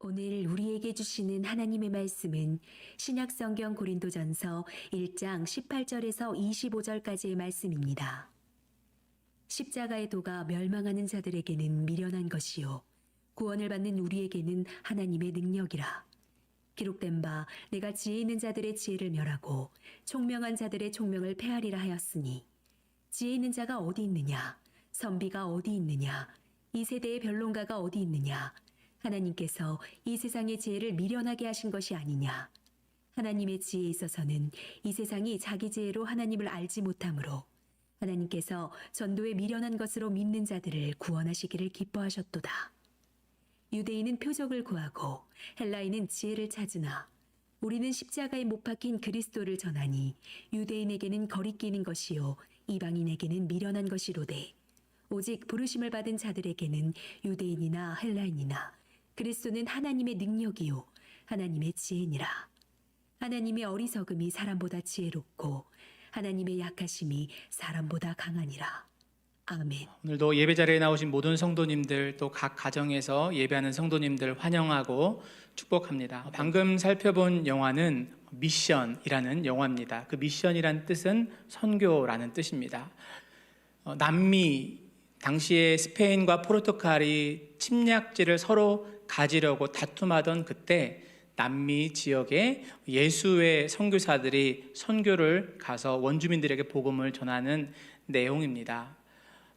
오늘 우리에게 주시는 하나님의 말씀은 신약성경 고린도전서 1장 18절에서 25절까지의 말씀입니다. 십자가의 도가 멸망하는 자들에게는 미련한 것이요 구원을 받는 우리에게는 하나님의 능력이라. 기록된 바 내가 지혜 있는 자들의 지혜를 멸하고 총명한 자들의 총명을 폐하리라 하였으니, 지혜 있는 자가 어디 있느냐? 선비가 어디 있느냐? 이 세대의 변론가가 어디 있느냐? 하나님께서 이 세상의 지혜를 미련하게 하신 것이 아니냐? 하나님의 지혜에 있어서는 이 세상이 자기 지혜로 하나님을 알지 못하므로 하나님께서 전도에 미련한 것으로 믿는 자들을 구원하시기를 기뻐하셨도다. 유대인은 표적을 구하고 헬라인은 지혜를 찾으나 우리는 십자가에 못 박힌 그리스도를 전하니 유대인에게는 거리끼는 것이요 이방인에게는 미련한 것이로되 오직 부르심을 받은 자들에게는 유대인이나 헬라인이나 그리스도는 하나님의 능력이요 하나님의 지혜니라. 하나님의 어리석음이 사람보다 지혜롭고 하나님의 약하심이 사람보다 강하니라. 아멘. 오늘도 예배 자리에 나오신 모든 성도님들, 또 각 가정에서 예배하는 성도님들 환영하고 축복합니다. 방금 살펴본 영화는 미션이라는 영화입니다. 그 미션이란 뜻은 선교라는 뜻입니다. 남미, 당시에 스페인과 포르투갈이 침략지를 서로 가지려고 다툼하던 그때 남미 지역에 예수의 선교사들이 선교를 가서 원주민들에게 복음을 전하는 내용입니다.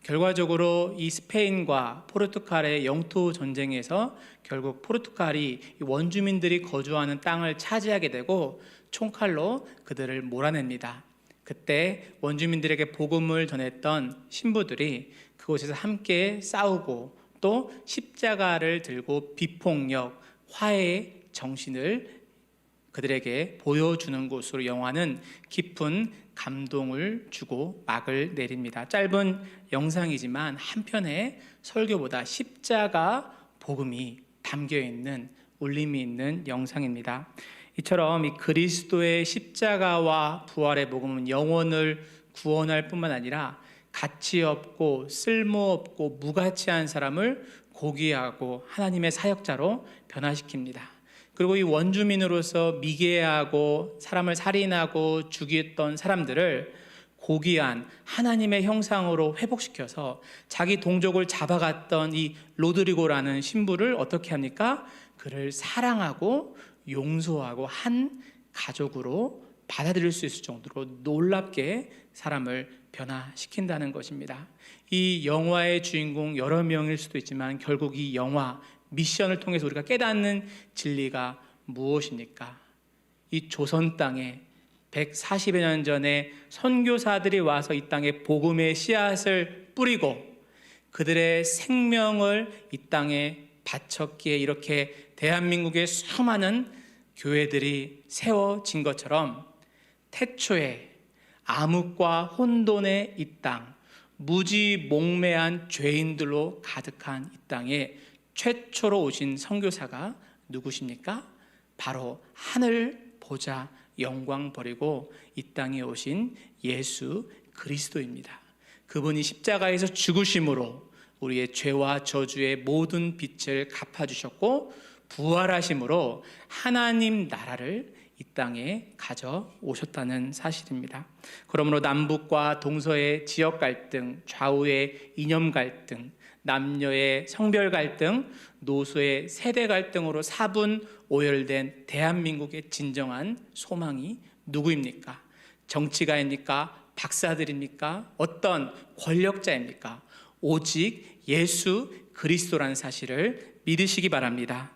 결과적으로 이 스페인과 포르투갈의 영토 전쟁에서 결국 포르투갈이 원주민들이 거주하는 땅을 차지하게 되고 총칼로 그들을 몰아냅니다. 그때 원주민들에게 복음을 전했던 신부들이 그곳에서 함께 싸우고 또 십자가를 들고 비폭력, 화해의 정신을 그들에게 보여주는 곳으로 영화는 깊은 감동을 주고 막을 내립니다. 짧은 영상이지만 한편의 설교보다 십자가 복음이 담겨있는 울림이 있는 영상입니다. 이처럼 이 그리스도의 십자가와 부활의 복음은 영혼을 구원할 뿐만 아니라 가치 없고 쓸모없고 무가치한 사람을 고귀하고 하나님의 사역자로 변화시킵니다. 그리고 이 원주민으로서 미개하고 사람을 살인하고 죽였던 사람들을 고귀한 하나님의 형상으로 회복시켜서 자기 동족을 잡아갔던 이 로드리고라는 신부를 어떻게 합니까? 그를 사랑하고 용서하고 한 가족으로 받아들일 수 있을 정도로 놀랍게 사람을 변화시킨다는 것입니다. 이 영화의 주인공 여러 명일 수도 있지만 결국 이 영화 미션을 통해서 우리가 깨닫는 진리가 무엇입니까? 이 조선 땅에 140여 년 전에 선교사들이 와서 이 땅에 복음의 씨앗을 뿌리고 그들의 생명을 이 땅에 바쳤기에 이렇게 대한민국의 수많은 교회들이 세워진 것처럼 태초에 암흑과 혼돈의 이 땅, 무지몽매한 죄인들로 가득한 이 땅에 최초로 오신 선교사가 누구십니까? 바로 하늘 보자 영광 버리고 이 땅에 오신 예수 그리스도입니다. 그분이 십자가에서 죽으심으로 우리의 죄와 저주의 모든 빚을 갚아주셨고 부활하심으로 하나님 나라를 이 땅에 가져오셨다는 사실입니다. 그러므로 남북과 동서의 지역 갈등, 좌우의 이념 갈등, 남녀의 성별 갈등, 노소의 세대 갈등으로 사분 오열된 대한민국의 진정한 소망이 누구입니까? 정치가입니까? 박사들입니까? 어떤 권력자입니까? 오직 예수 그리스도라는 사실을 믿으시기 바랍니다.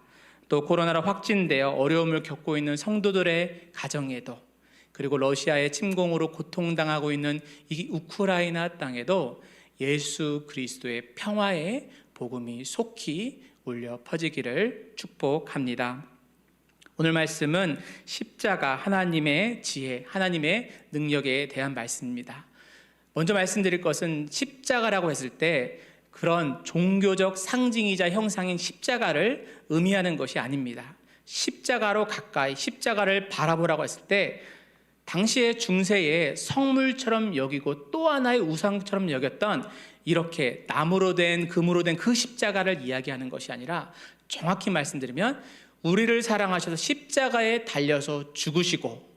또 코로나로 확진되어 어려움을 겪고 있는 성도들의 가정에도, 그리고 러시아의 침공으로 고통당하고 있는 이 우크라이나 땅에도 예수 그리스도의 평화의 복음이 속히 울려 퍼지기를 축복합니다. 오늘 말씀은 십자가, 하나님의 지혜, 하나님의 능력에 대한 말씀입니다. 먼저 말씀드릴 것은 십자가라고 했을 때 그런 종교적 상징이자 형상인 십자가를 의미하는 것이 아닙니다. 십자가로 가까이 십자가를 바라보라고 했을 때 당시의 중세에 성물처럼 여기고 또 하나의 우상처럼 여겼던 이렇게 나무로 된 금으로 된 그 십자가를 이야기하는 것이 아니라 정확히 말씀드리면 우리를 사랑하셔서 십자가에 달려서 죽으시고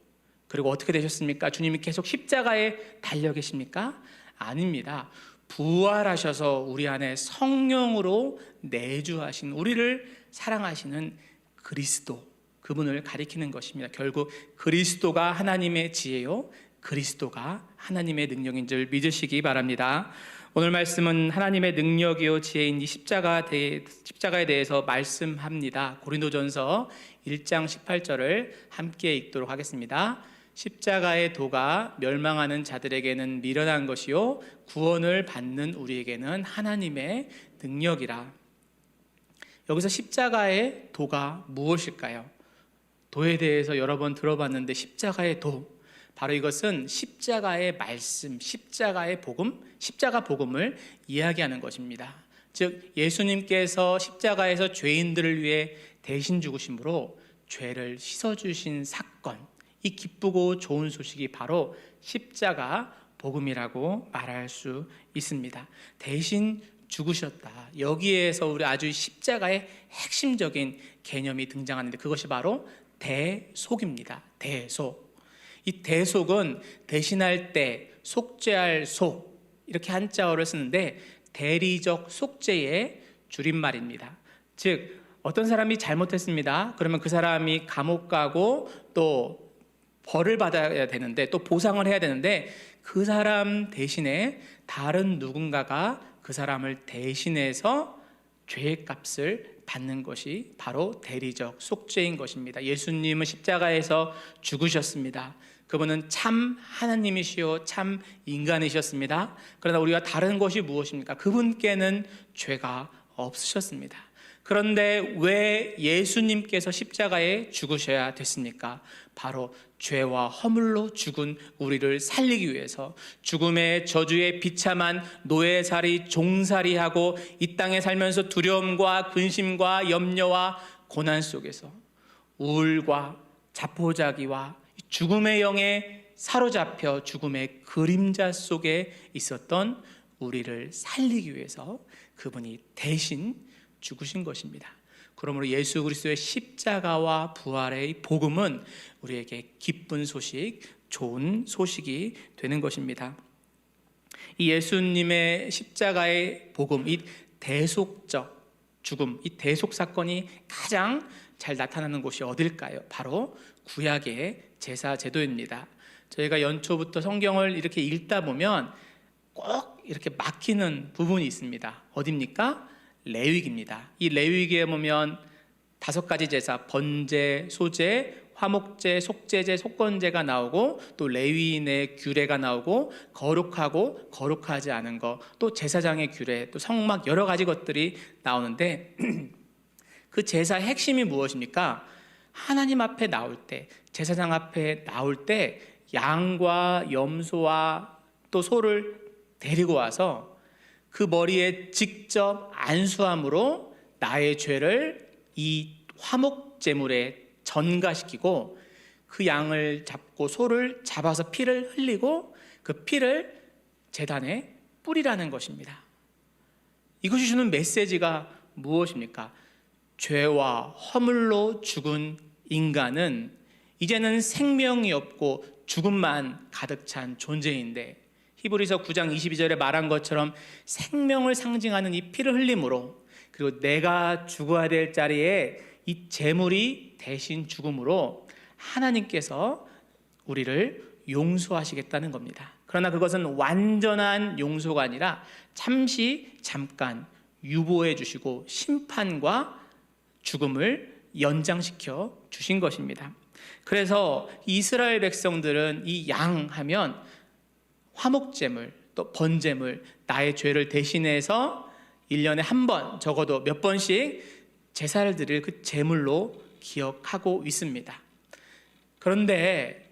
그리고 어떻게 되셨습니까? 주님이 계속 십자가에 달려 계십니까? 아닙니다. 부활하셔서 우리 안에 성령으로 내주하신 우리를 사랑하시는 그리스도, 그분을 가리키는 것입니다. 결국 그리스도가 하나님의 지혜요, 그리스도가 하나님의 능력인 줄 믿으시기 바랍니다. 오늘 말씀은 하나님의 능력이요 지혜인 이 십자가에 대해서 말씀합니다. 고린도전서 1장 18절을 함께 읽도록 하겠습니다. 십자가의 도가 멸망하는 자들에게는 미련한 것이요 구원을 받는 우리에게는 하나님의 능력이라. 여기서 십자가의 도가 무엇일까요? 도에 대해서 여러 번 들어봤는데 십자가의 도, 바로 이것은 십자가의 말씀, 십자가의 복음, 십자가 복음을 이야기하는 것입니다. 즉 예수님께서 십자가에서 죄인들을 위해 대신 죽으심으로 죄를 씻어주신 사건, 이 기쁘고 좋은 소식이 바로 십자가 복음이라고 말할 수 있습니다. 대신 죽으셨다. 여기에서 우리 아주 십자가의 핵심적인 개념이 등장하는데 그것이 바로 대속입니다. 대속. 이 대속은 대신할 때, 속죄할 속, 이렇게 한자어를 쓰는데 대리적 속죄의 줄임말입니다. 즉 어떤 사람이 잘못했습니다. 그러면 그 사람이 감옥 가고 또 벌을 받아야 되는데 또 보상을 해야 되는데 그 사람 대신에 다른 누군가가 그 사람을 대신해서 죄의 값을 받는 것이 바로 대리적 속죄인 것입니다. 예수님은 십자가에서 죽으셨습니다. 그분은 참 하나님이시요 참 인간이셨습니다. 그러나 우리가 다른 것이 무엇입니까? 그분께는 죄가 없으셨습니다. 그런데 왜 예수님께서 십자가에 죽으셔야 됐습니까? 바로 죄와 허물로 죽은 우리를 살리기 위해서 죽음의 저주에 비참한 노예살이 종살이하고 이 땅에 살면서 두려움과 근심과 염려와 고난 속에서 우울과 자포자기와 죽음의 영에 사로잡혀 죽음의 그림자 속에 있었던 우리를 살리기 위해서 그분이 대신 죽으신 것입니다. 그러므로 예수 그리스도의 십자가와 부활의 복음은 우리에게 기쁜 소식, 좋은 소식이 되는 것입니다. 이 예수님의 십자가의 복음, 이 대속적 죽음, 이 대속 사건이 가장 잘 나타나는 곳이 어딜까요? 바로 구약의 제사 제도입니다. 저희가 연초부터 성경을 이렇게 읽다 보면 꼭 이렇게 막히는 부분이 있습니다. 어디입니까? 레위기입니다. 이 레위기에 보면 5가지 제사, 번제, 소제, 화목제, 속제제, 속건제가 나오고 또 레위인의 규례가 나오고 거룩하고 거룩하지 않은 것, 또 제사장의 규례, 또 성막 여러 가지 것들이 나오는데 그 제사의 핵심이 무엇입니까? 하나님 앞에 나올 때, 제사장 앞에 나올 때 양과 염소와 또 소를 데리고 와서 그 머리에 직접 안수함으로 나의 죄를 이 화목 제물에 전가시키고 그 양을 잡고 소를 잡아서 피를 흘리고 그 피를 제단에 뿌리라는 것입니다. 이것이 주는 메시지가 무엇입니까? 죄와 허물로 죽은 인간은 이제는 생명이 없고 죽음만 가득 찬 존재인데 히브리서 9장 22절에 말한 것처럼 생명을 상징하는 이 피를 흘림으로 그리고 내가 죽어야 될 자리에 이 제물이 대신 죽음으로 하나님께서 우리를 용서하시겠다는 겁니다. 그러나 그것은 완전한 용서가 아니라 잠깐 유보해 주시고 심판과 죽음을 연장시켜 주신 것입니다. 그래서 이스라엘 백성들은 이 양 하면 화목제물 또 번제물 나의 죄를 대신해서 1년에 한 번 적어도 몇 번씩 제사를 드릴 그 제물로 기억하고 있습니다. 그런데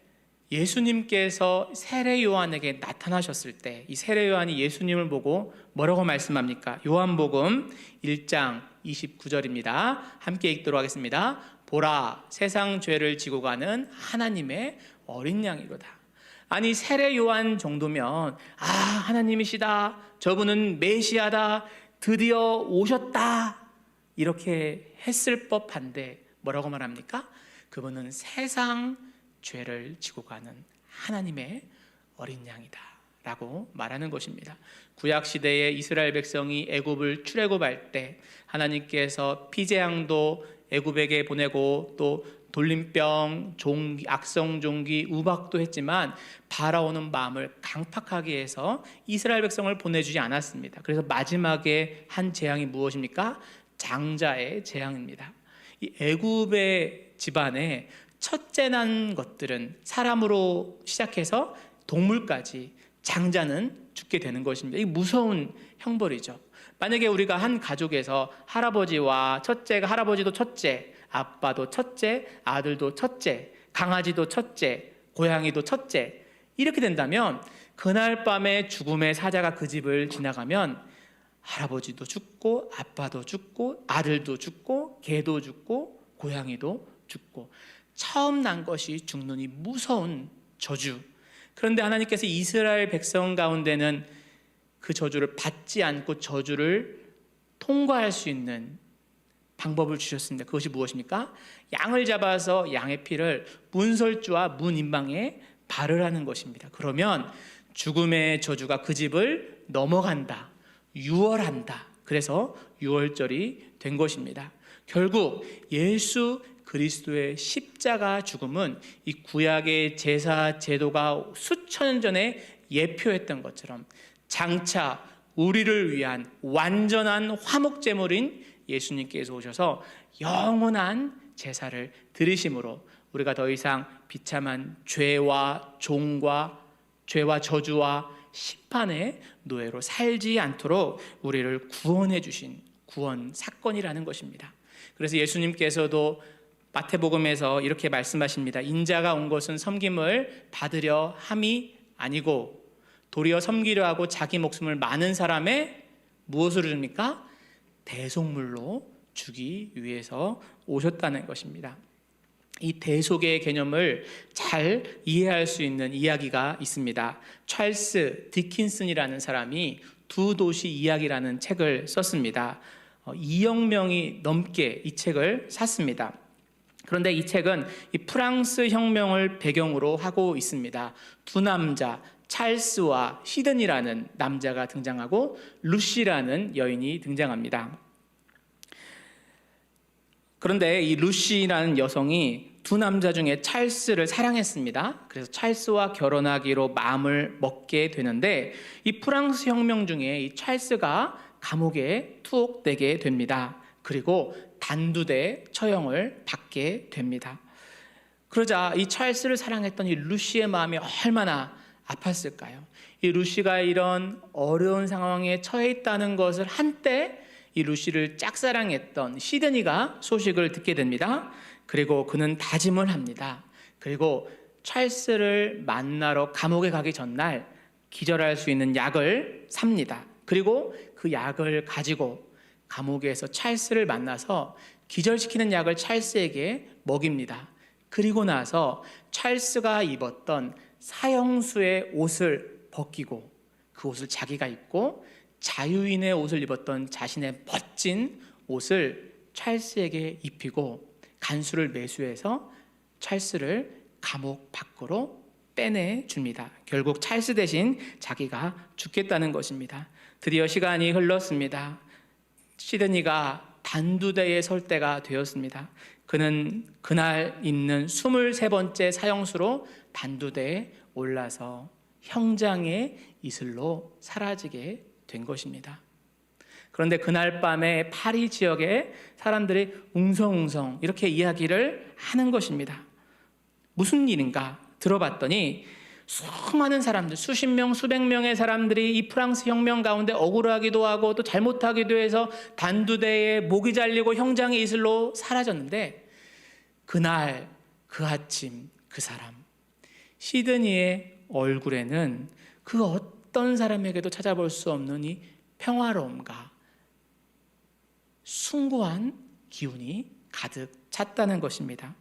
예수님께서 세례 요한에게 나타나셨을 때 이 세례 요한이 예수님을 보고 뭐라고 말씀합니까? 요한복음 1장 29절입니다. 함께 읽도록 하겠습니다. 보라, 세상 죄를 지고 가는 하나님의 어린 양이로다. 아니 세례 요한 정도면 하나님이시다, 저분은 메시아다, 드디어 오셨다 이렇게 했을 법한데 뭐라고 말합니까? 그분은 세상 죄를 지고 가는 하나님의 어린 양이다 라고 말하는 것입니다. 구약 시대에 이스라엘 백성이 애굽을 출애굽할 때 하나님께서 피재앙도 애굽에게 보내고 또 돌림병, 종기, 악성 종기, 우박도 했지만 바라오는 마음을 강팍하게 해서 이스라엘 백성을 보내주지 않았습니다. 그래서 마지막에 한 재앙이 무엇입니까? 장자의 재앙입니다. 이 애굽의 집안에 첫째 난 것들은 사람으로 시작해서 동물까지 장자는 죽게 되는 것입니다. 이 무서운 형벌이죠. 만약에 우리가 한 가족에서 할아버지와 첫째가, 할아버지도 첫째, 아빠도 첫째, 아들도 첫째, 강아지도 첫째, 고양이도 첫째 이렇게 된다면 그날 밤에 죽음의 사자가 그 집을 지나가면 할아버지도 죽고 아빠도 죽고 아들도 죽고 개도 죽고 고양이도 죽고 처음 난 것이 죽는 이 무서운 저주. 그런데 하나님께서 이스라엘 백성 가운데는 그 저주를 받지 않고 저주를 통과할 수 있는 방법을 주셨습니다. 그것이 무엇입니까? 양을 잡아서 양의 피를 문설주와 문인방에 바르라는 것입니다. 그러면 죽음의 저주가 그 집을 넘어간다, 유월한다. 그래서 유월절이 된 것입니다. 결국 예수 그리스도의 십자가 죽음은 이 구약의 제사 제도가 수천 년 전에 예표했던 것처럼 장차 우리를 위한 완전한 화목제물인 예수님께서 오셔서 영원한 제사를 드리심으로 우리가 더 이상 비참한 죄와 종과 죄와 저주와 심판의 노예로 살지 않도록 우리를 구원해 주신 구원 사건이라는 것입니다. 그래서 예수님께서도 마태복음에서 이렇게 말씀하십니다. 인자가 온 것은 섬김을 받으려 함이 아니고 도리어 섬기려 하고 자기 목숨을 많은 사람의 무엇으로 줍니까? 대속물로 주기 위해서 오셨다는 것입니다. 이 대속의 개념을 잘 이해할 수 있는 이야기가 있습니다. 찰스 디킨슨이라는 사람이 두 도시 이야기라는 책을 썼습니다. 2억 명이 넘게 이 책을 샀습니다. 그런데 이 책은 이 프랑스 혁명을 배경으로 하고 있습니다. 두 남자, 찰스와 시드니라는 남자가 등장하고 루시라는 여인이 등장합니다. 그런데 이 루시라는 여성이 두 남자 중에 찰스를 사랑했습니다. 그래서 찰스와 결혼하기로 마음을 먹게 되는데 이 프랑스 혁명 중에 이 찰스가 감옥에 투옥되게 됩니다. 그리고 단두대 처형을 받게 됩니다. 그러자 이 찰스를 사랑했던 이 루시의 마음이 얼마나 아팠을까요? 이 루시가 이런 어려운 상황에 처해 있다는 것을 한때 이 루시를 짝사랑했던 시드니가 소식을 듣게 됩니다. 그리고 그는 다짐을 합니다. 그리고 찰스를 만나러 감옥에 가기 전날 기절할 수 있는 약을 삽니다. 그리고 그 약을 가지고 감옥에서 찰스를 만나서 기절시키는 약을 찰스에게 먹입니다. 그리고 나서 찰스가 입었던 사형수의 옷을 벗기고 그 옷을 자기가 입고 자유인의 옷을 입었던 자신의 멋진 옷을 찰스에게 입히고 간수를 매수해서 찰스를 감옥 밖으로 빼내줍니다. 결국 찰스 대신 자기가 죽겠다는 것입니다. 드디어 시간이 흘렀습니다. 시드니가 단두대에 설 때가 되었습니다. 그는 그날 있는 23번째 사형수로 단두대에 올라서 형장의 이슬로 사라지게 된 것입니다. 그런데 그날 밤에 파리 지역의 사람들이 웅성웅성 이렇게 이야기를 하는 것입니다. 무슨 일인가 들어봤더니 수많은 사람들, 수십 명, 수백 명의 사람들이 이 프랑스 혁명 가운데 억울하기도 하고 또 잘못하기도 해서 단두대에 목이 잘리고 형장의 이슬로 사라졌는데 그날 그 아침 그 사람 시드니의 얼굴에는 그 어떤 사람에게도 찾아볼 수 없는 이 평화로움과 숭고한 기운이 가득 찼다는 것입니다.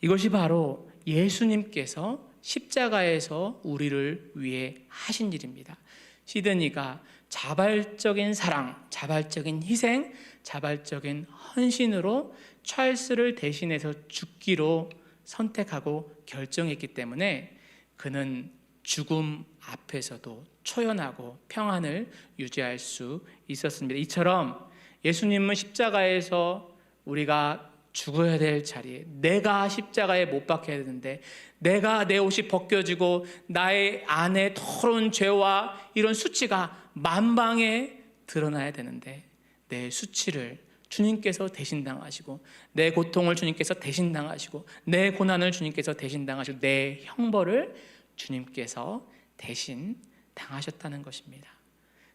이것이 바로 예수님께서 십자가에서 우리를 위해 하신 일입니다. 시드니가 자발적인 사랑, 자발적인 희생, 자발적인 헌신으로 찰스를 대신해서 죽기로 선택하고 결정했기 때문에 그는 죽음 앞에서도 초연하고 평안을 유지할 수 있었습니다. 이처럼 예수님은 십자가에서 우리가 죽어야 될 자리에, 내가 십자가에 못 박혀야 되는데 내가 내 옷이 벗겨지고 나의 안에 더러운 죄와 이런 수치가 만방에 드러나야 되는데 내 수치를 주님께서 대신 당하시고, 내 고통을 주님께서 대신 당하시고, 내 고난을 주님께서 대신 당하시고, 내 형벌을 주님께서 대신 당하셨다는 것입니다.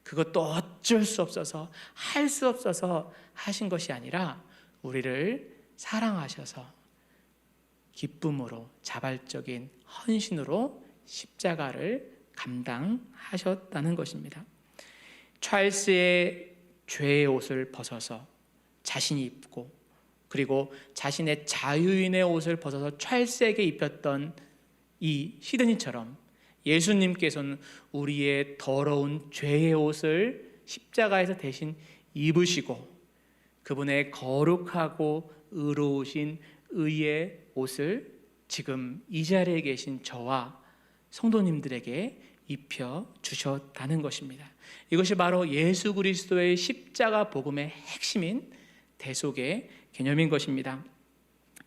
그것도 어쩔 수 없어서, 할 수 없어서 하신 것이 아니라 우리를 사랑하셔서 기쁨으로, 자발적인 헌신으로 십자가를 감당하셨다는 것입니다. 찰스의 죄의 옷을 벗어서 자신이 입고, 그리고 자신의 자유인의 옷을 벗어서 찰스에게 입혔던 이 시드니처럼 예수님께서는 우리의 더러운 죄의 옷을 십자가에서 대신 입으시고, 그분의 거룩하고 의로우신 의의 옷을 지금 이 자리에 계신 저와 성도님들에게 입혀 주셨다는 것입니다. 이것이 바로 예수 그리스도의 십자가 복음의 핵심인 대속의 개념인 것입니다.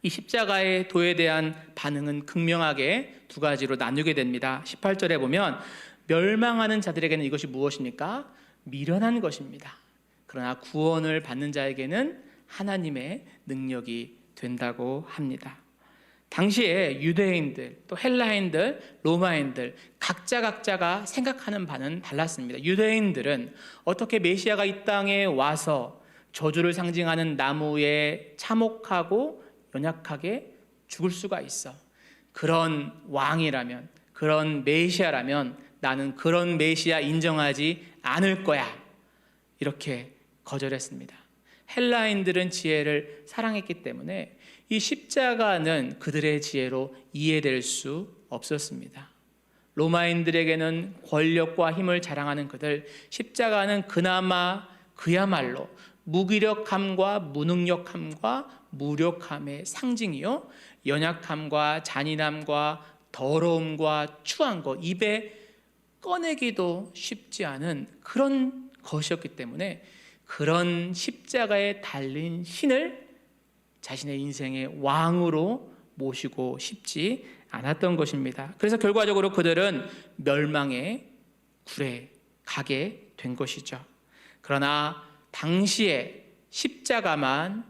이 십자가의 도에 대한 반응은 극명하게 두 가지로 나누게 됩니다. 18절에 보면 멸망하는 자들에게는 이것이 무엇입니까? 미련한 것입니다. 그러나 구원을 받는 자에게는 하나님의 능력이 된다고 합니다. 당시에 유대인들, 또 헬라인들, 로마인들 각자가 생각하는 바는 달랐습니다. 유대인들은 어떻게 메시아가 이 땅에 와서 저주를 상징하는 나무에 참혹하고 연약하게 죽을 수가 있어. 그런 왕이라면, 그런 메시아라면 나는 그런 메시아 인정하지 않을 거야. 이렇게 거절했습니다. 헬라인들은 지혜를 사랑했기 때문에 이 십자가는 그들의 지혜로 이해될 수 없었습니다. 로마인들에게는 권력과 힘을 자랑하는 그들, 십자가는 그야말로 무기력함과 무능력함과 무력함의 상징이요, 연약함과 잔인함과 더러움과 추한 것, 입에 꺼내기도 쉽지 않은 그런 것이었기 때문에 그런 십자가에 달린 신을 자신의 인생의 왕으로 모시고 싶지 않았던 것입니다. 그래서 결과적으로 그들은 멸망의 굴에 가게 된 것이죠. 그러나 당시에 십자가만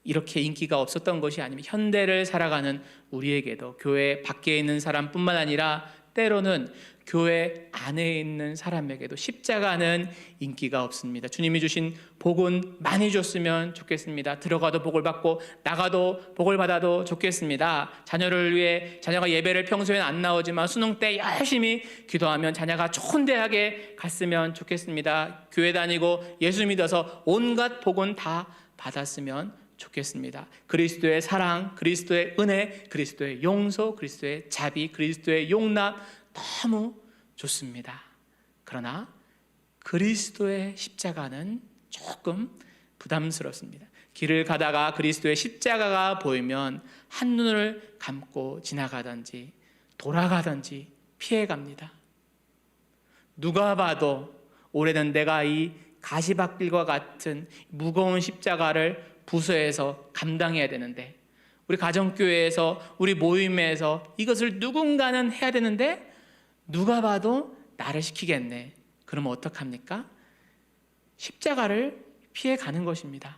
이렇게 인기가 없었던 것이 아니면 현대를 살아가는 우리에게도 교회 밖에 있는 사람뿐만 아니라 때로는 교회 안에 있는 사람에게도 십자가는 인기가 없습니다. 주님이 주신 복은 많이 줬으면 좋겠습니다. 들어가도 복을 받고 나가도 복을 받아도 좋겠습니다. 자녀를 위해, 자녀가 예배를 평소에는 안 나오지만 수능 때 열심히 기도하면 자녀가 좋은 대학에 갔으면 좋겠습니다. 교회 다니고 예수 믿어서 온갖 복은 다 받았으면 좋겠습니다. 그리스도의 사랑, 그리스도의 은혜, 그리스도의 용서, 그리스도의 자비, 그리스도의 용납 너무 좋습니다. 그러나 그리스도의 십자가는 조금 부담스럽습니다. 길을 가다가 그리스도의 십자가가 보이면 한눈을 감고 지나가든지 돌아가든지 피해갑니다. 누가 봐도 올해는 내가 이 가시밭길과 같은 무거운 십자가를 부서에서 감당해야 되는데, 우리 가정교회에서, 우리 모임에서 이것을 누군가는 해야 되는데 누가 봐도 나를 시키겠네. 그러면 어떡합니까? 십자가를 피해가는 것입니다.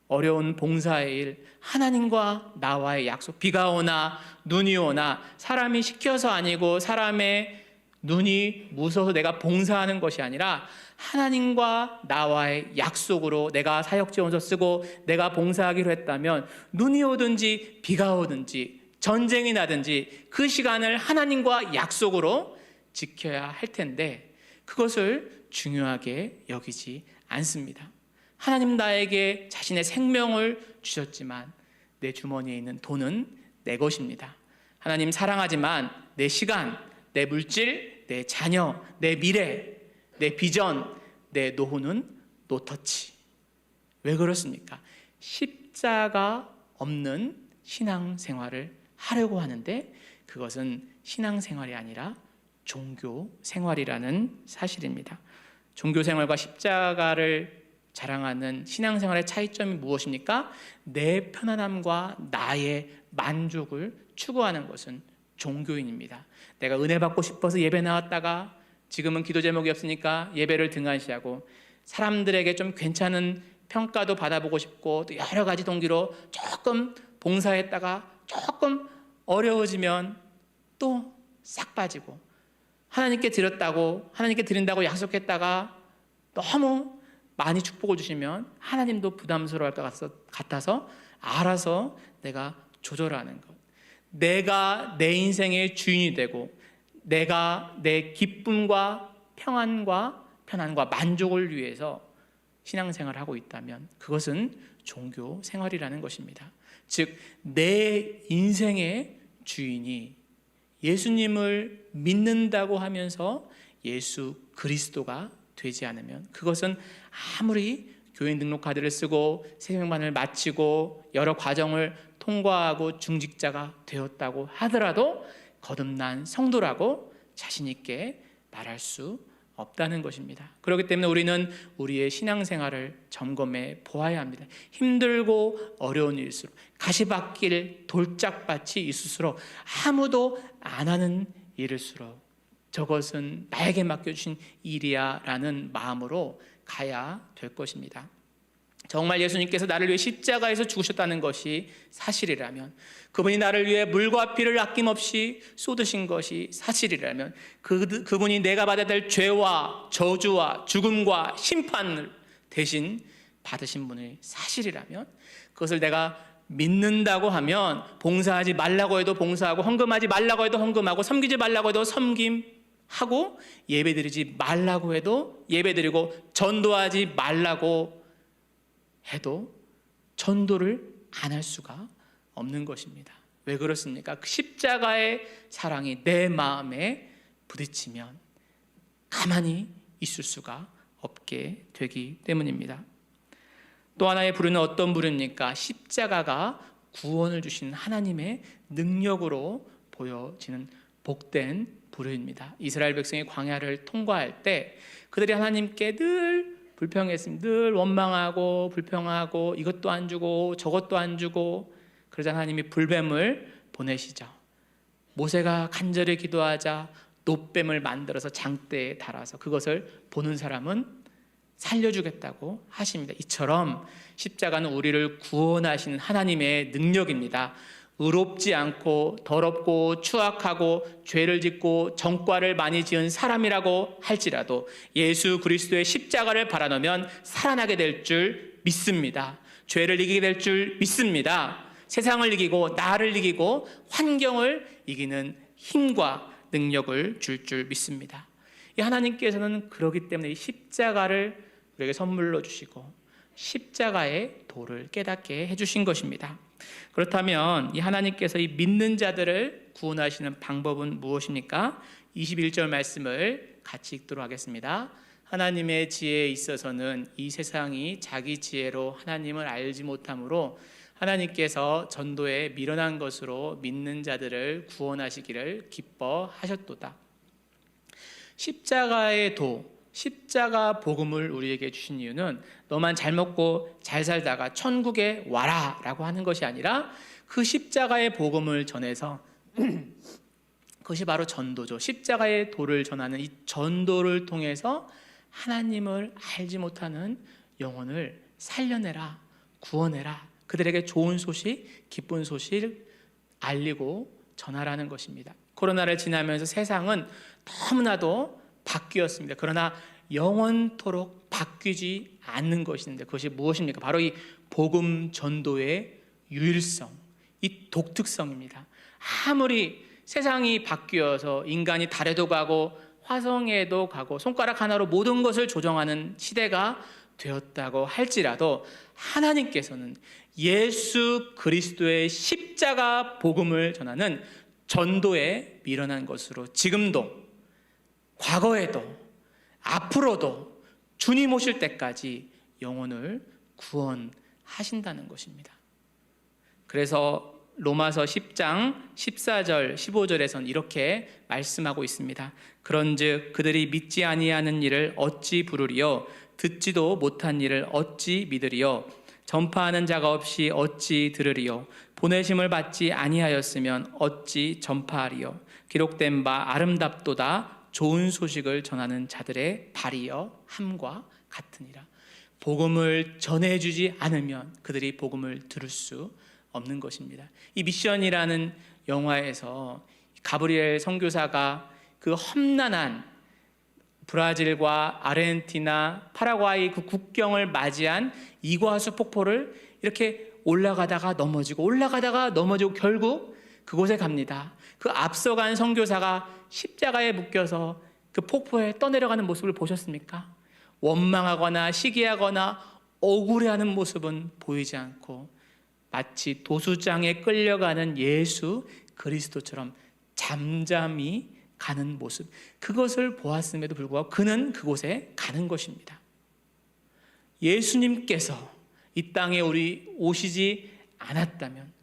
어려운 봉사의 일, 하나님과 나와의 약속, 비가 오나 눈이 오나 사람이 시켜서 아니고 사람의 눈이 무서워서 내가 봉사하는 것이 아니라 하나님과 나와의 약속으로 내가 사역지원서 쓰고 내가 봉사하기로 했다면 눈이 오든지 비가 오든지 전쟁이 나든지 그 시간을 하나님과 약속으로 지켜야 할 텐데 그것을 중요하게 여기지 않습니다. 하나님 나에게 자신의 생명을 주셨지만 내 주머니에 있는 돈은 내 것입니다. 하나님 사랑하지만 내 시간, 내 물질, 내 자녀, 내 미래, 내 비전, 내 노후는 노터치. 왜 그렇습니까? 십자가 없는 신앙생활을 하려고 하는데 그것은 신앙생활이 아니라 종교생활이라는 사실입니다. 종교생활과 십자가를 자랑하는 신앙생활의 차이점이 무엇입니까? 내 편안함과 나의 만족을 추구하는 것은 종교인입니다. 내가 은혜 받고 싶어서 예배 나왔다가 지금은 기도 제목이 없으니까 예배를 등한시하고 사람들에게 좀 괜찮은 평가도 받아보고 싶고 또 여러 가지 동기로 조금 봉사했다가 조금 어려워지면 또 싹 빠지고 하나님께 드렸다고 하나님께 드린다고 약속했다가 너무 많이 축복을 주시면 하나님도 부담스러워할 것 같아서 알아서 내가 조절하는 것. 내가 내 인생의 주인이 되고 내가 내 기쁨과 평안과 만족을 위해서 신앙생활을 하고 있다면 그것은 종교 생활이라는 것입니다. 즉 내 인생의 주인이 예수님을 믿는다고 하면서 예수 그리스도가 되지 않으면 그것은 아무리 교회 등록카드를 쓰고 세명반을 마치고 여러 과정을 통과하고 중직자가 되었다고 하더라도 거듭난 성도라고 자신 있게 말할 수 없다는 것입니다. 그렇기 때문에 우리는 우리의 신앙생활을 점검해 보아야 합니다. 힘들고 어려운 일일수록 가시밭길 돌짝밭이 있을수록 아무도 안 하는 일일수록 저것은 나에게 맡겨주신 일이야 라는 마음으로 가야 될 것입니다. 정말 예수님께서 나를 위해 십자가에서 죽으셨다는 것이 사실이라면, 그분이 나를 위해 물과 피를 아낌없이 쏟으신 것이 사실이라면, 그분이 내가 받아야 될 죄와 저주와 죽음과 심판을 대신 받으신 분의 사실이라면, 그것을 내가 믿는다고 하면 봉사하지 말라고 해도 봉사하고, 헌금하지 말라고 해도 헌금하고, 섬기지 말라고 해도 섬김하고, 예배드리지 말라고 해도 예배드리고, 전도하지 말라고 해도 전도를 안 할 수가 없는 것입니다. 왜 그렇습니까? 그 십자가의 사랑이 내 마음에 부딪히면 가만히 있을 수가 없게 되기 때문입니다. 또 하나의 부류는 어떤 부류입니까? 십자가가 구원을 주신 하나님의 능력으로 보여지는 복된 부류입니다. 이스라엘 백성이 광야를 통과할 때 그들이 하나님께 늘 불평했습니다. 늘 원망하고 불평하고 이것도 안 주고 저것도 안 주고, 그러자 하나님이 불뱀을 보내시죠. 모세가 간절히 기도하자 놋뱀을 만들어서 장대에 달아서 그것을 보는 사람은 살려주겠다고 하십니다. 이처럼 십자가는 우리를 구원하시는 하나님의 능력입니다. 의롭지 않고 더럽고 추악하고 죄를 짓고 전과를 많이 지은 사람이라고 할지라도 예수 그리스도의 십자가를 바라놓으면 살아나게 될 줄 믿습니다. 죄를 이기게 될 줄 믿습니다. 세상을 이기고 나를 이기고 환경을 이기는 힘과 능력을 줄 믿습니다. 이 하나님께서는 그렇기 때문에 이 십자가를 우리에게 선물로 주시고 십자가의 도를 깨닫게 해주신 것입니다. 그렇다면 이 하나님께서 이 믿는 자들을 구원하시는 방법은 무엇입니까? 21절 말씀을 같이 읽도록 하겠습니다. 하나님의 지혜에 있어서는 이 세상이 자기 지혜로 하나님을 알지 못하므로 하나님께서 전도에 미련한 것으로 믿는 자들을 구원하시기를 기뻐하셨도다. 십자가의 도, 십자가 복음을 우리에게 주신 이유는 너만 잘 먹고 잘 살다가 천국에 와라 라고 하는 것이 아니라 그 십자가의 복음을 전해서 그것이 바로 전도죠. 십자가의 도를 전하는 이 전도를 통해서 하나님을 알지 못하는 영혼을 살려내라, 구원해라, 그들에게 좋은 소식, 기쁜 소식을 알리고 전하라는 것입니다. 코로나를 지나면서 세상은 너무나도 바뀌었습니다. 그러나 영원토록 바뀌지 않는 것이 있는데 그것이 무엇입니까? 바로 이 복음 전도의 유일성, 이 독특성입니다. 아무리 세상이 바뀌어서 인간이 달에도 가고 화성에도 가고 손가락 하나로 모든 것을 조정하는 시대가 되었다고 할지라도 하나님께서는 예수 그리스도의 십자가 복음을 전하는 전도에 미련한 것으로 지금도, 과거에도, 앞으로도 주님 오실 때까지 영혼을 구원하신다는 것입니다. 그래서 로마서 10장 14절 15절에선 이렇게 말씀하고 있습니다. 그런즉 그들이 믿지 아니하는 일을 어찌 부르리요, 듣지도 못한 일을 어찌 믿으리요, 전파하는 자가 없이 어찌 들으리요, 보내심을 받지 아니하였으면 어찌 전파하리요. 기록된 바 아름답도다 좋은 소식을 전하는 자들의 발이여 함과 같으니라. 복음을 전해주지 않으면 그들이 복음을 들을 수 없는 것입니다. 이 미션이라는 영화에서 가브리엘 선교사가 그 험난한 브라질과 아르헨티나, 파라과이 그 국경을 맞이한 이과수 폭포를 이렇게 올라가다가 넘어지고 결국 그곳에 갑니다. 그 앞서간 선교사가 십자가에 묶여서 그 폭포에 떠내려가는 모습을 보셨습니까? 원망하거나 시기하거나 억울해하는 모습은 보이지 않고 마치 도수장에 끌려가는 예수 그리스도처럼 잠잠히 가는 모습, 그것을 보았음에도 불구하고 그는 그곳에 가는 것입니다. 예수님께서 이 땅에 오시지 않았다면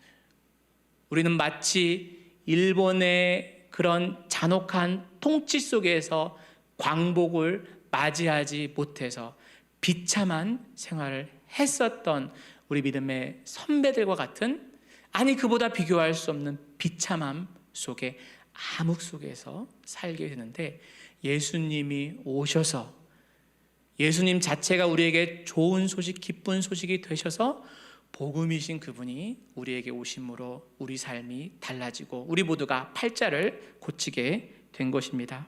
우리는 마치 일본의 그런 잔혹한 통치 속에서 광복을 맞이하지 못해서 비참한 생활을 했었던 우리 믿음의 선배들과 같은, 아니 그보다 비교할 수 없는 비참함 속에, 암흑 속에서 살게 되는데, 예수님이 오셔서 예수님 자체가 우리에게 좋은 소식, 기쁜 소식이 되셔서 복음이신 그분이 우리에게 오심으로 우리 삶이 달라지고 우리 모두가 팔자를 고치게 된 것입니다.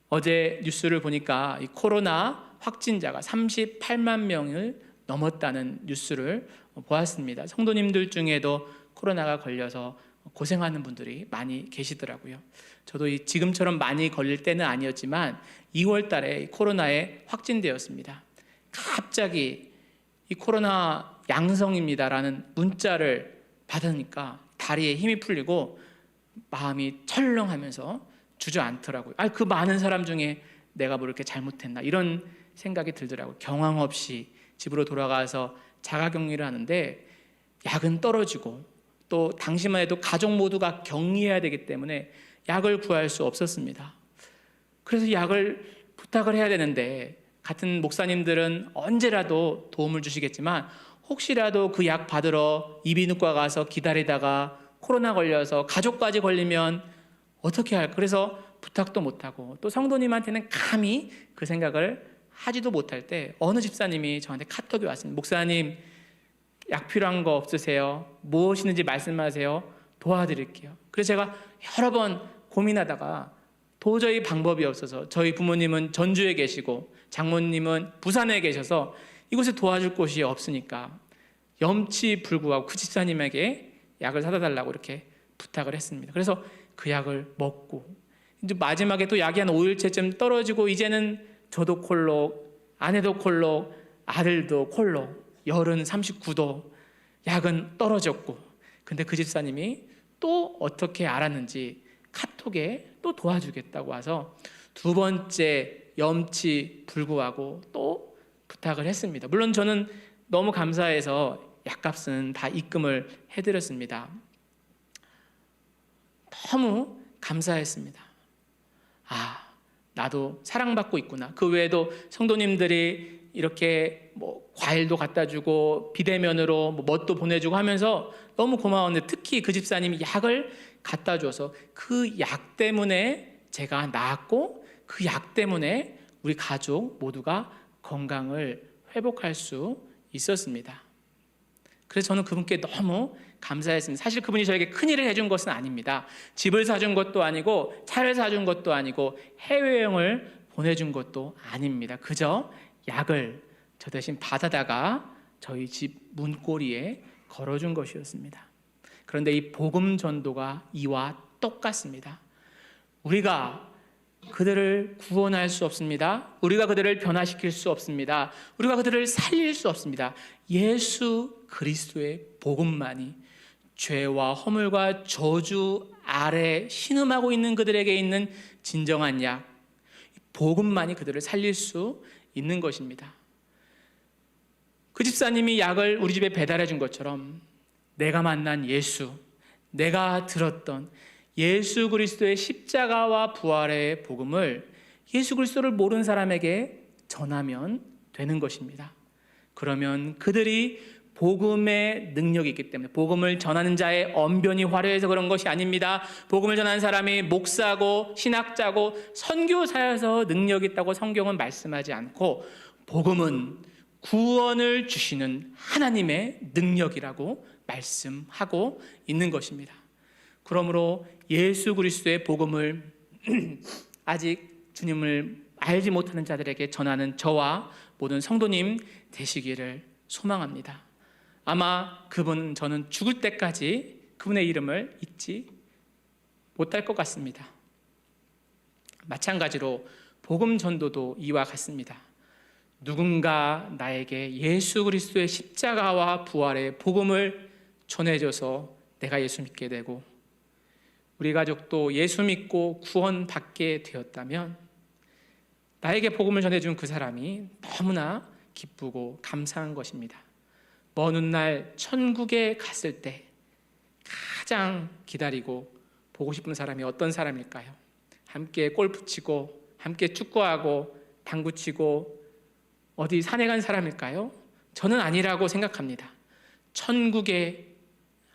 어제 뉴스를 보니까 이 코로나 확진자가 38만 명을 넘었다는 뉴스를 보았습니다. 성도님들 중에도 코로나가 걸려서 고생하는 분들이 많이 계시더라고요. 저도 지금처럼 많이 걸릴 때는 아니었지만 2월 달에 코로나에 확진되었습니다. 갑자기 이 코로나 양성입니다라는 문자를 받으니까 다리에 힘이 풀리고 마음이 철렁하면서 주저앉더라고요. 그 많은 사람 중에 내가 뭐 이렇게 잘못했나, 이런 생각이 들더라고요. 경황 없이 집으로 돌아가서 자가격리를 하는데 약은 떨어지고 또 당시만 해도 가족 모두가 격리해야 되기 때문에 약을 구할 수 없었습니다. 그래서 약을 부탁을 해야 되는데 같은 목사님들은 언제라도 도움을 주시겠지만 혹시라도 그 약 받으러 이비인후과 가서 기다리다가 코로나 걸려서 가족까지 걸리면 어떻게 할까? 그래서 부탁도 못하고 또 성도님한테는 감히 그 생각을 하지도 못할 때 어느 집사님이 저한테 카톡이 왔습니다. 목사님, 약 필요한 거 없으세요? 무엇이든지 말씀하세요. 도와드릴게요. 그래서 제가 여러 번 고민하다가 도저히 방법이 없어서, 저희 부모님은 전주에 계시고 장모님은 부산에 계셔서 이곳에 도와줄 곳이 없으니까 염치불구하고 그 집사님에게 약을 사다 달라고 이렇게 부탁을 했습니다. 그래서 그 약을 먹고 이제 마지막에 또 약이 한 5일째쯤 떨어지고 이제는 저도 콜록, 아내도 콜록, 아들도 콜록, 열은 39도, 약은 떨어졌고, 근데 그 집사님이 또 어떻게 알았는지 카톡에 또 도와주겠다고 와서 두 번째 염치 불구하고 또 부탁을 했습니다. 물론 저는 너무 감사해서 약값은 다 입금을 해드렸습니다. 너무 감사했습니다. 나도 사랑받고 있구나. 그 외에도 성도님들이 이렇게 뭐 과일도 갖다 주고 비대면으로 뭐 뭣도 보내주고 하면서 너무 고마웠는데, 특히 그 집사님이 약을 갖다 줘서 그 약 때문에 제가 나았고 그 약 때문에 우리 가족 모두가 건강을 회복할 수 있었습니다. 그래서 저는 그분께 너무 감사했습니다. 사실 그분이 저에게 큰일을 해준 것은 아닙니다. 집을 사준 것도 아니고 차를 사준 것도 아니고 해외여행을 보내준 것도 아닙니다. 그저 약을 저 대신 받아다가 저희 집 문고리에 걸어준 것이었습니다. 그런데 이 복음 전도가 이와 똑같습니다. 우리가 그들을 구원할 수 없습니다. 우리가 그들을 변화시킬 수 없습니다. 우리가 그들을 살릴 수 없습니다. 예수 그리스도의 복음만이 죄와 허물과 저주 아래 신음하고 있는 그들에게 있는 진정한 약, 복음만이 그들을 살릴 수 있는 것입니다. 그 집사님이 약을 우리 집에 배달해 준 것처럼 내가 만난 예수, 내가 들었던 예수 그리스도의 십자가와 부활의 복음을 예수 그리스도를 모르는 사람에게 전하면 되는 것입니다. 그러면 그들이 복음의 능력이 있기 때문에, 복음을 전하는 자의 언변이 화려해서 그런 것이 아닙니다. 복음을 전하는 사람이 목사고 신학자고 선교사여서 능력이 있다고 성경은 말씀하지 않고, 복음은 구원을 주시는 하나님의 능력이라고 말씀하고 있는 것입니다. 그러므로 예수 그리스도의 복음을 아직 주님을 알지 못하는 자들에게 전하는 저와 모든 성도님 되시기를 소망합니다. 아마 저는 죽을 때까지 그분의 이름을 잊지 못할 것 같습니다. 마찬가지로 복음 전도도 이와 같습니다. 누군가 나에게 예수 그리스도의 십자가와 부활의 복음을 전해줘서 내가 예수 믿게 되고, 우리 가족도 예수 믿고 구원받게 되었다면 나에게 복음을 전해준 그 사람이 너무나 기쁘고 감사한 것입니다. 먼 훗날 천국에 갔을 때 가장 기다리고 보고 싶은 사람이 어떤 사람일까요? 함께 골프 치고 함께 축구하고 당구 치고 어디 산에 간 사람일까요? 저는 아니라고 생각합니다. 천국에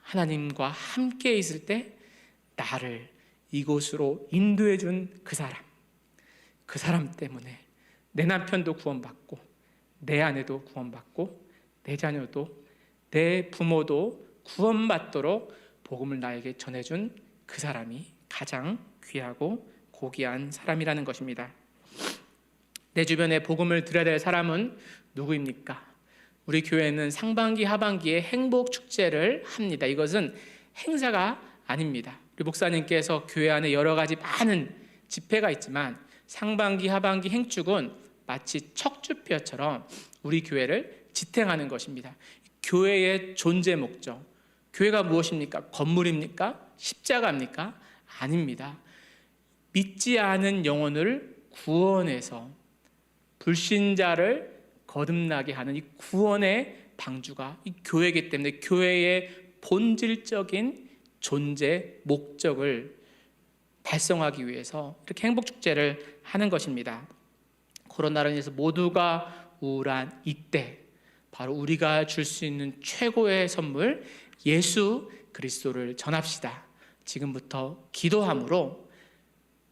하나님과 함께 있을 때 나를 이곳으로 인도해 준 그 사람 때문에 내 남편도 구원받고 내 아내도 구원받고 내 자녀도 내 부모도 구원받도록 복음을 나에게 전해준 그 사람이 가장 귀하고 고귀한 사람이라는 것입니다. 내 주변에 복음을 들어야 될 사람은 누구입니까? 우리 교회는 상반기 하반기에 행복 축제를 합니다. 이것은 행사가 아닙니다. 우리 목사님께서 교회 안에 여러 가지 많은 집회가 있지만 상반기 하반기 행축은 마치 척추뼈처럼 우리 교회를 지탱하는 것입니다. 교회의 존재 목적, 교회가 무엇입니까? 건물입니까? 십자가입니까? 아닙니다. 믿지 않은 영혼을 구원해서 불신자를 거듭나게 하는 이 구원의 방주가 이 교회이기 때문에 교회의 본질적인 존재 목적을 달성하기 위해서 이렇게 행복축제를 하는 것입니다. 코로나로 인해서 모두가 우울한 이때 바로 우리가 줄 수 있는 최고의 선물 예수 그리스도를 전합시다. 지금부터 기도함으로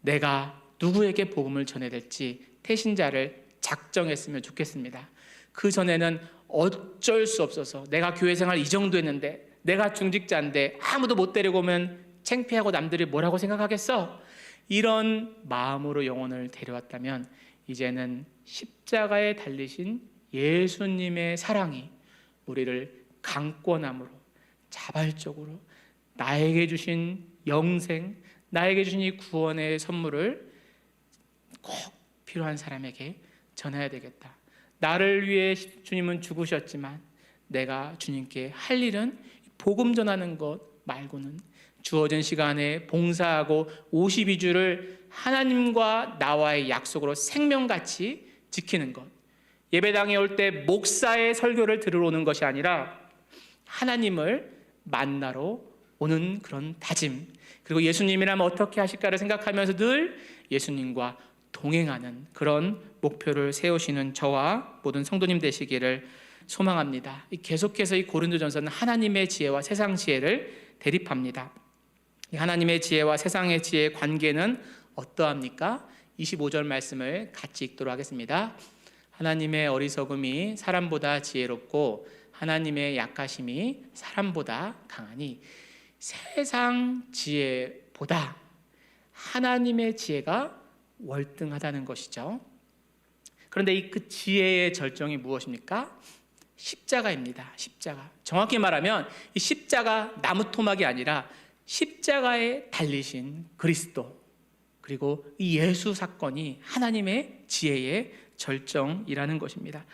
내가 누구에게 복음을 전해야 될지 태신자를 작정했으면 좋겠습니다. 그 전에는 어쩔 수 없어서 내가 교회 생활 이 정도 했는데, 내가 중직자인데 아무도 못 데리고 오면 창피하고 남들이 뭐라고 생각하겠어? 이런 마음으로 영혼을 데려왔다면 이제는 십자가에 달리신 예수님의 사랑이 우리를 강권함으로 자발적으로 나에게 주신 영생, 나에게 주신 이 구원의 선물을 꼭 필요한 사람에게 전해야 되겠다. 나를 위해 주님은 죽으셨지만 내가 주님께 할 일은 복음 전하는 것 말고는 주어진 시간에 봉사하고 52주를 하나님과 나와의 약속으로 생명같이 지키는 것. 예배당에 올 때 목사의 설교를 들으러 오는 것이 아니라 하나님을 만나러 오는 그런 다짐, 그리고 예수님이라면 어떻게 하실까를 생각하면서 늘 예수님과 동행하는 그런 목표를 세우시는 저와 모든 성도님 되시기를 소망합니다. 계속해서 이 고린도전서는 하나님의 지혜와 세상 지혜를 대립합니다. 하나님의 지혜와 세상의 지혜의 관계는 어떠합니까? 25절 말씀을 같이 읽도록 하겠습니다. 하나님의 어리석음이 사람보다 지혜롭고 하나님의 약하심이 사람보다 강하니 세상 지혜보다 하나님의 지혜가 월등하다는 것이죠. 그런데 이 그 지혜의 절정이 무엇입니까? 십자가입니다. 십자가. 정확히 말하면 이 십자가 나무 토막이 아니라 십자가에 달리신 그리스도, 그리고 이 예수 사건이 하나님의 지혜의 절정이라는 것입니다.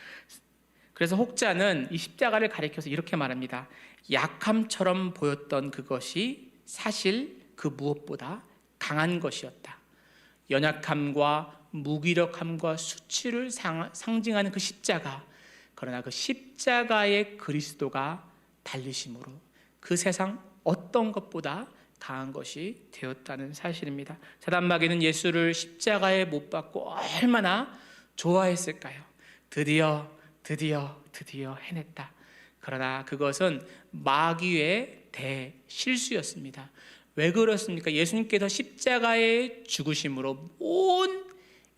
그래서 혹자는 이 십자가를 가리켜서 이렇게 말합니다. 약함처럼 보였던 그것이 사실 그 무엇보다 강한 것이었다. 연약함과 무기력함과 수치를 상징하는 그 십자가, 그러나 그 십자가의 그리스도가 달리심으로 그 세상 어떤 것보다 강한 것이 되었다는 사실입니다. 사단 마귀는 예수를 십자가에 못 박고 얼마나 좋아했을까요? 드디어 해냈다. 그러나 그것은 마귀의 대실수였습니다. 왜 그렇습니까? 예수님께서 십자가의 죽으심으로 온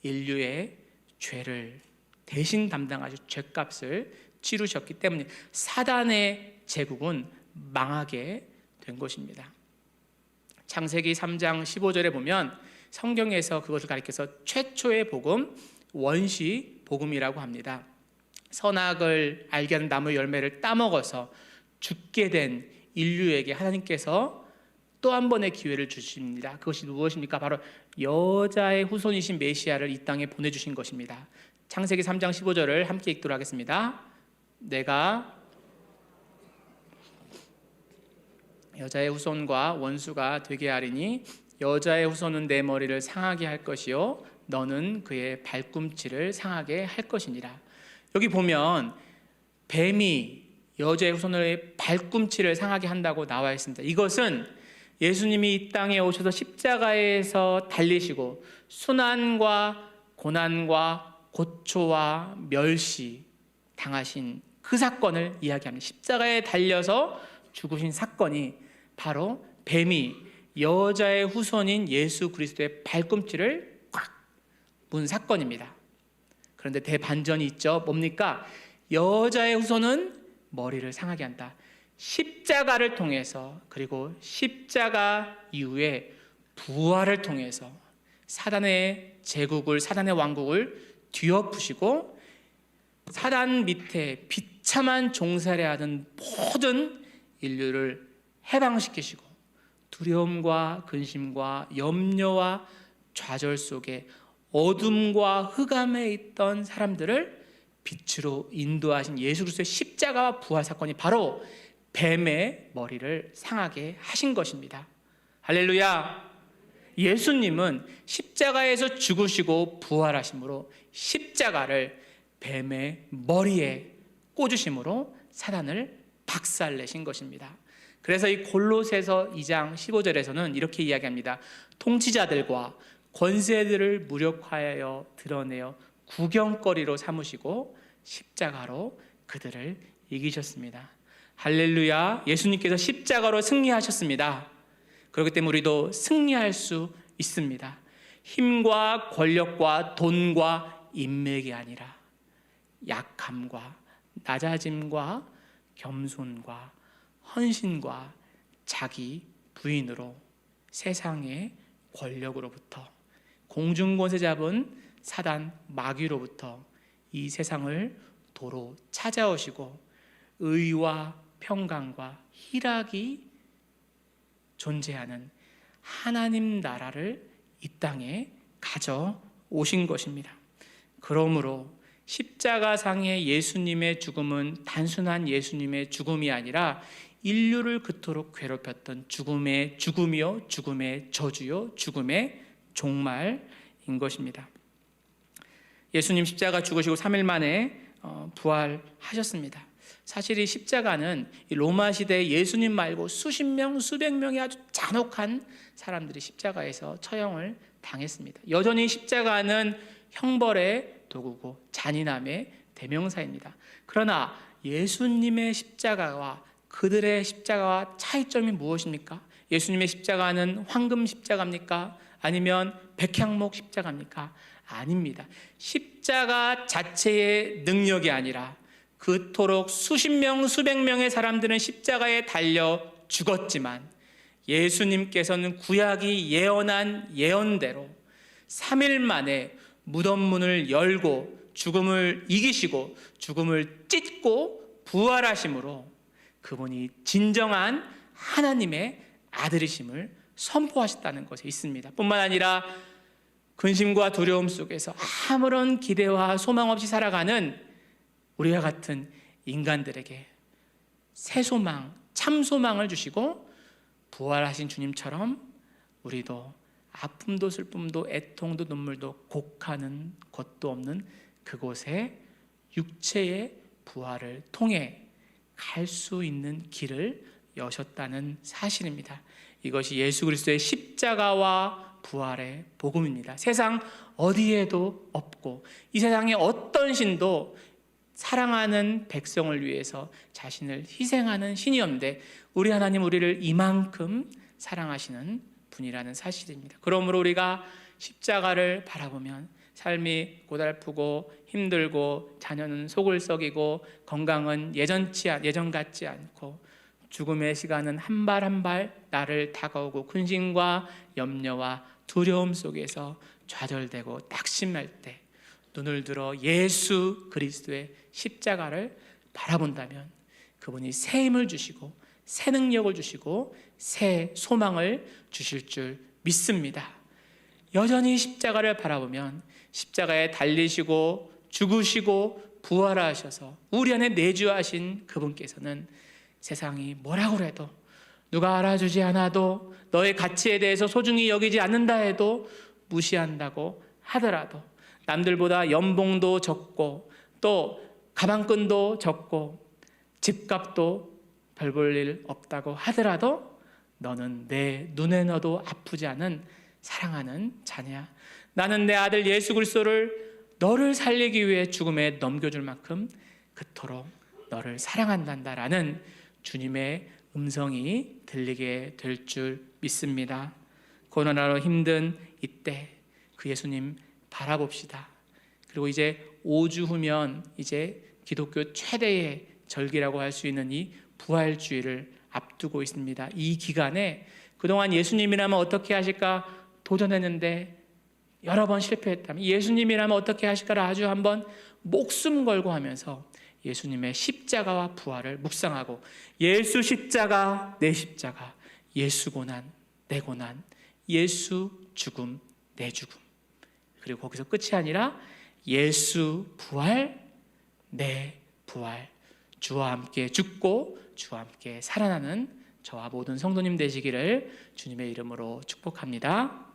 인류의 죄를 대신 담당하셔 죄값을 치르셨기 때문에 사단의 제국은 망하게 된 것입니다. 창세기 3장 15절에 보면 성경에서 그것을 가리켜서 최초의 복음, 원시 복음이라고 합니다. 선악을 알게 하는 나무 열매를 따먹어서 죽게 된 인류에게 하나님께서 또 한 번의 기회를 주십니다. 그것이 무엇입니까? 바로 여자의 후손이신 메시아를 이 땅에 보내주신 것입니다. 창세기 3장 15절을 함께 읽도록 하겠습니다. 내가 여자의 후손과 원수가 되게 하리니 여자의 후손은 내 머리를 상하게 할 것이요 너는 그의 발꿈치를 상하게 할 것이니라. 여기 보면 뱀이 여자의 후손의 발꿈치를 상하게 한다고 나와 있습니다. 이것은 예수님이 이 땅에 오셔서 십자가에서 달리시고 순환과 고난과 고초와 멸시 당하신 그 사건을 이야기합니다. 십자가에 달려서 죽으신 사건이 바로 뱀이 여자의 후손인 예수 그리스도의 발꿈치를 꽉 문 사건입니다. 그런데 대반전이 있죠. 뭡니까? 여자의 후손은 머리를 상하게 한다. 십자가를 통해서, 그리고 십자가 이후에 부활을 통해서 사단의 제국을, 사단의 왕국을 뒤엎으시고 사단 밑에 비참한 종살이 하던 모든 인류를 해방시키시고 두려움과 근심과 염려와 좌절 속에 어둠과 흑암에 있던 사람들을 빛으로 인도하신 예수 그리스도의 십자가와 부활 사건이 바로 뱀의 머리를 상하게 하신 것입니다. 할렐루야. 예수님은 십자가에서 죽으시고 부활하심으로 십자가를 뱀의 머리에 꽂으심으로 사단을 박살내신 것입니다. 그래서 이 골로새서 2장 15절에서는 이렇게 이야기합니다. 통치자들과 권세들을 무력하여 드러내어 구경거리로 삼으시고 십자가로 그들을 이기셨습니다. 할렐루야. 예수님께서 십자가로 승리하셨습니다. 그렇기 때문에 우리도 승리할 수 있습니다. 힘과 권력과 돈과 인맥이 아니라 약함과 낮아짐과 겸손과 헌신과 자기 부인으로 세상의 권력으로부터 공중권세 잡은 사단 마귀로부터 이 세상을 도로 찾아오시고 의와 평강과 희락이 존재하는 하나님 나라를 이 땅에 가져오신 것입니다. 그러므로 십자가상의 예수님의 죽음은 단순한 예수님의 죽음이 아니라 인류를 그토록 괴롭혔던 죽음의 죽음이요, 죽음의 저주요, 죽음의 종말인 것입니다. 예수님 십자가 죽으시고 3일 만에 부활하셨습니다. 사실 이 십자가는 로마 시대 예수님 말고 수십 명, 수백 명의 아주 잔혹한 사람들이 십자가에서 처형을 당했습니다. 여전히 십자가는 형벌의 도구고 잔인함의 대명사입니다. 그러나 예수님의 십자가와 그들의 십자가와 차이점이 무엇입니까? 예수님의 십자가는 황금 십자가입니까? 아니면 백향목 십자가입니까? 아닙니다. 십자가 자체의 능력이 아니라 그토록 수십 명, 수백 명의 사람들은 십자가에 달려 죽었지만 예수님께서는 구약이 예언한 예언대로 3일 만에 무덤 문을 열고 죽음을 이기시고 죽음을 찢고 부활하심으로 그분이 진정한 하나님의 아들이심을 선포하셨다는 것이 있습니다. 뿐만 아니라 근심과 두려움 속에서 아무런 기대와 소망 없이 살아가는 우리와 같은 인간들에게 새 소망, 참 소망을 주시고 부활하신 주님처럼 우리도 아픔도 슬픔도 애통도 눈물도 곡하는 것도 없는 그곳에 육체의 부활을 통해 갈 수 있는 길을 여셨다는 사실입니다. 이것이 예수 그리스도의 십자가와 부활의 복음입니다. 세상 어디에도 없고 이 세상의 어떤 신도 사랑하는 백성을 위해서 자신을 희생하는 신이 없는데 우리 하나님 우리를 이만큼 사랑하시는 분이라는 사실입니다. 그러므로 우리가 십자가를 바라보면 삶이 고달프고 힘들고 자녀는 속을 썩이고 건강은 예전 같지 않고 죽음의 시간은 한 발 한 발 나를 다가오고 근심과 염려와 두려움 속에서 좌절되고 낙심할 때 눈을 들어 예수 그리스도의 십자가를 바라본다면 그분이 새 힘을 주시고 새 능력을 주시고 새 소망을 주실 줄 믿습니다. 여전히 십자가를 바라보면 십자가에 달리시고 죽으시고 부활하셔서 우리 안에 내주하신 그분께서는 세상이 뭐라고 해도 누가 알아주지 않아도 너의 가치에 대해서 소중히 여기지 않는다 해도 무시한다고 하더라도 남들보다 연봉도 적고 또 가방끈도 적고 집값도 별 볼 일 없다고 하더라도 너는 내 눈에 넣어도 아프지 않은 사랑하는 자녀야. 나는 내 아들 예수 그리스도를 너를 살리기 위해 죽음에 넘겨줄 만큼 그토록 너를 사랑한단다라는 주님의 음성이 들리게 될 줄 믿습니다. 고난으로 힘든 이때 그 예수님 바라봅시다. 그리고 이제 5주 후면 이제 기독교 최대의 절기라고 할 수 있는 이 부활주의를 앞두고 있습니다. 이 기간에 그동안 예수님이라면 어떻게 하실까 도전했는데 여러 번 실패했다면 예수님이라면 어떻게 하실까를 아주 한번 목숨 걸고 하면서 예수님의 십자가와 부활을 묵상하고 예수 십자가 내 십자가, 예수 고난 내 고난, 예수 죽음 내 죽음, 그리고 거기서 끝이 아니라 예수 부활 내 부활, 주와 함께 죽고 주와 함께 살아나는 저와 모든 성도님 되시기를 주님의 이름으로 축복합니다.